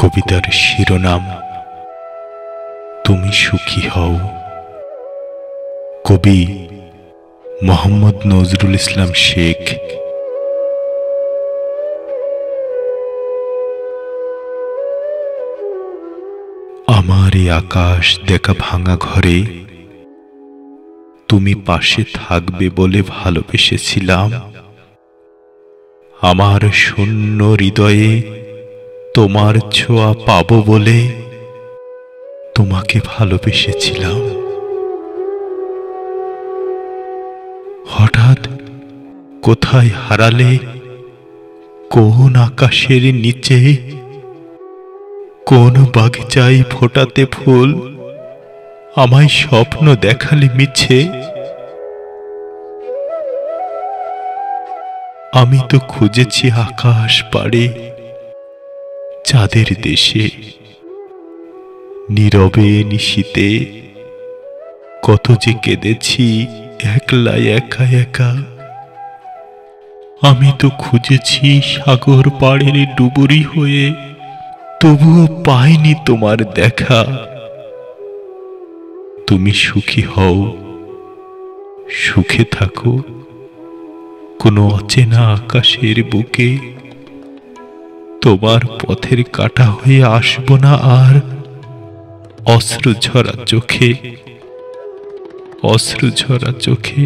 কবিতার শিরোনাম তুমি সুখী হও। কবি মোহাম্মদ নজরুল ইসলাম শেখ। আমার এই আকাশ দেখা ভাঙা ঘরে তুমি পাশে থাকবে বলে ভালোবেসেছিলাম। আমার শূন্য হৃদয়ে তোমার ছোঁয়া পাবো বলে তোমাকে ভালোবেসেছিলাম। হঠাৎ কোথায় হারালে, কোন আকাশের নিচে, কোন বাগিচায় ফোটাতে ফুল আমায় স্বপ্ন দেখালে মিছে। আমি তো খুঁজেছি আকাশ পাড়ে, চাঁদের দেশে, নীরবে নিশীতে কত যে কেঁদেছি একলা একা একা। আমি তো খুঁজেছি সাগর পাড়ের ডুবুরি হয়ে, তবুও পাইনি তোমার দেখা। তুমি সুখী হও, সুখে থাকো কোনো অচেনা আকাশের বুকে। তোমার পথের কাঁটা হয়ে আসবো না আর অশ্রু ঝরা চোখে, অশ্রু ঝরা চোখে।